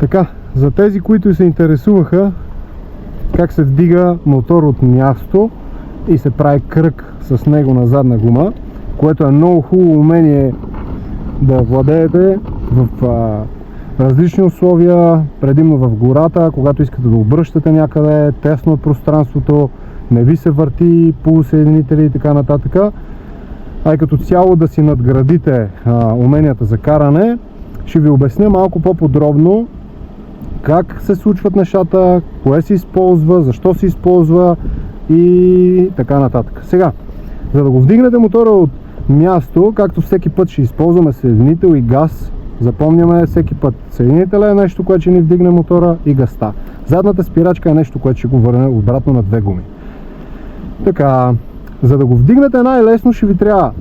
Така, за тези, които се интересуваха как се вдига мотор от място и се прави кръг с него на задна гума, което е много хубаво умение да владеете в различни условия, предимно в гората, когато искате да обръщате някъде, тесно от пространството, не ви се върти полусъединители и така нататък. А и като цяло да си надградите уменията за каране, ще ви обясня малко по-подробно как се случват нещата, кое се използва, защо се използва и така нататък. Сега, за да го вдигнете мотора от място, както всеки път ще използваме съединител и газ, запомняме всеки път съединителя е нещо, което ще ни вдигне мотора и газта. Задната спирачка е нещо, което ще го върне обратно на две гуми. Така, за да го вдигнете най-лесно ще ви трябва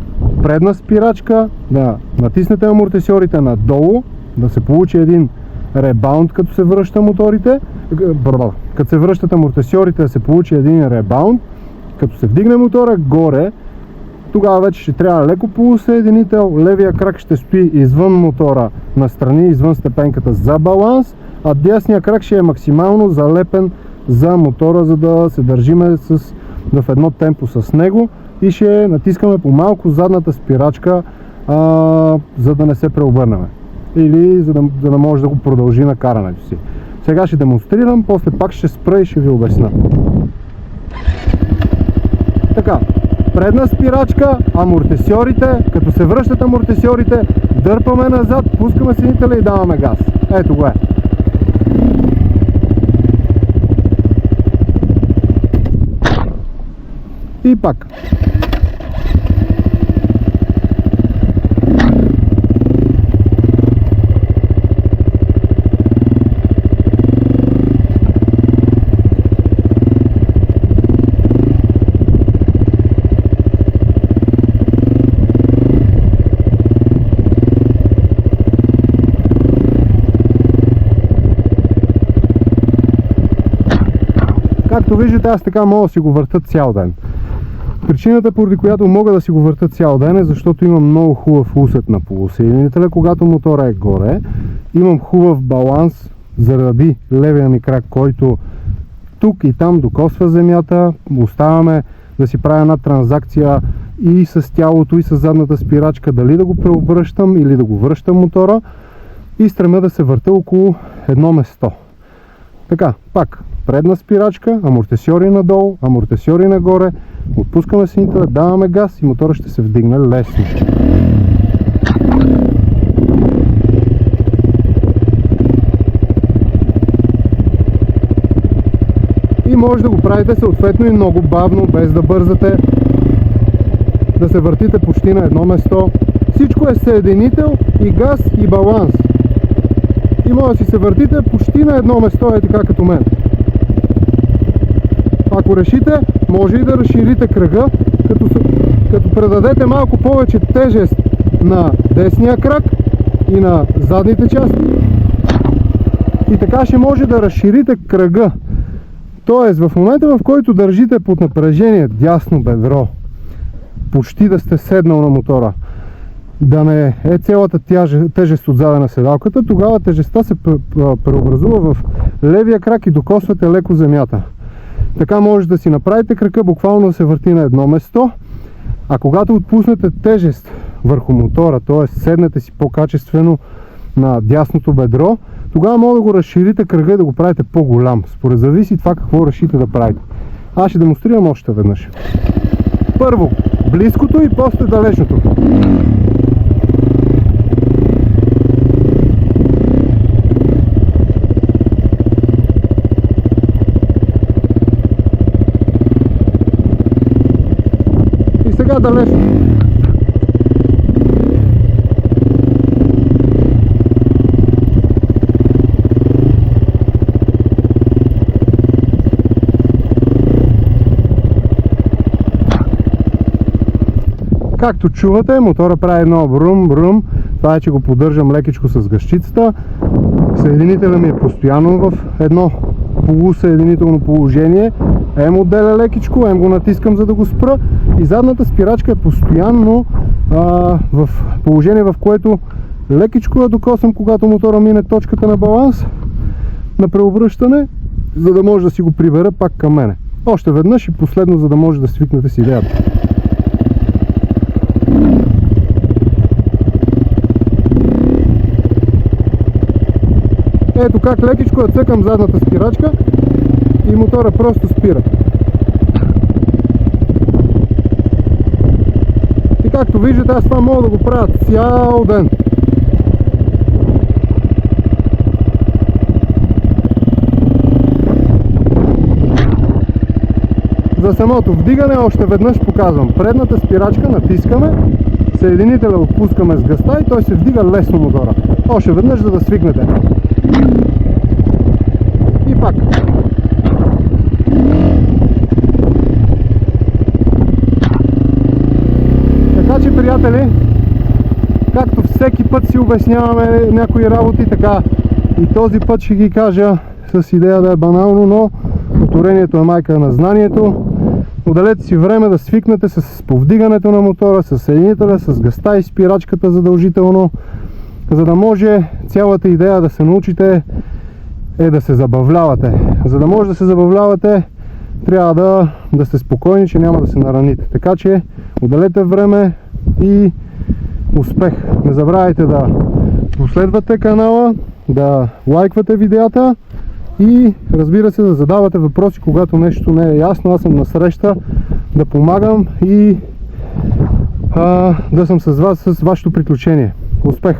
предна спирачка, да натиснете амортисьорите надолу, да се получи един ребаунд, като се връща моторите, като се връщат амортисьорите да се получи един ребаунд, като се вдигне мотора горе, тогава вече ще трябва леко полусъединител, левия крак ще стои извън мотора, настрани, извън степенката за баланс, а дясния крак ще е максимално залепен за мотора, за да се държиме в едно темпо с него и ще натискаме по малко задната спирачка, за да не се преобърнем. Или за да може да го продължи на карането си. Сега ще демонстрирам, после пак ще спра и ще ви обясня. Така, предна спирачка, амортисьорите, като се връщат амортисьорите, дърпаме назад, пускаме съединителя и даваме газ. Ето го е. И пак. Както виждате, аз така мога да си го върта цял ден. Причината, поради която мога да си го върта цял ден, е защото имам много хубав усет на полусъединителя, когато мотора е горе. Имам хубав баланс заради левия ми крак, който тук и там докосва земята. Оставаме да си правя една транзакция и с тялото, и с задната спирачка, дали да го преобръщам или да го връщам мотора, и стремя да се върта около едно место. Така, пак, предна спирачка, амортисьори надолу, амортисьори нагоре, отпускаме съединителя, даваме газ и мотора ще се вдигне лесно. И може да го правите съответно и много бавно, без да бързате, да се въртите почти на едно место. Всичко е съединител и газ и баланс. И може да си се въртите почти на едно место, е така като мен. Ако решите, може и да разширите кръга, като предадете малко повече тежест на десния крак и на задните части. И така ще може да разширите кръга. Тоест, в момента, в който държите под напрежение дясно бедро, почти да сте седнал на мотора, да не е цялата тежест отзаде на седалката, тогава тежестта се преобразува в левия крак и докосвате леко земята. Така може да си направите крака буквално да се върти на едно место, а когато отпуснете тежест върху мотора, т.е. седнете си по-качествено на дясното бедро, тогава може да го разширите кръга и да го правите по-голям. Според зависи това какво решите да правите. Аз ще демонстрирам още веднъж. Първо близкото и после далечното. И сега далечно. Както чувате, мотора прави едно брум-брум. Това е, че го поддържам лекичко с гъщицата. Съединителът ми е постоянно в едно полусъединително положение. Ем отделя лекичко, ем го натискам, за да го спра. И задната спирачка е постоянно в положение, в което лекичко я докосвам, когато мотора мине точката на баланс. на преобръщане, за да може да си го прибера пак към мене. Още веднъж и последно, за да може да свикнете с идеята. Ето как лекичко я цъкам задната спирачка и мотора просто спира. И както виждате, аз това мога да го правя цял ден. За самото вдигане още веднъж показвам. Предната спирачка натискаме, съединителя отпускаме с гъста и той се вдига лесно мотора. Още веднъж, за да свикнете. И пак. Така че, приятели, както всеки път си обясняваме някои работи, така и този път ще ги кажа с идея да е банално, но повторението е майка на знанието. Отделете си време да свикнете с повдигането на мотора, с съединителя, с гъста и спирачката задължително, за да може цялата идея да се научите е да се забавлявате. За да може да се забавлявате, трябва да сте спокойни, че няма да се нараните. Така че отделете време и успех! Не забравяйте да последвате канала, да лайквате видеята и разбира се да задавате въпроси, когато нещо не е ясно. Аз съм на среща да помагам и да съм с вас с вашето приключение. Успех!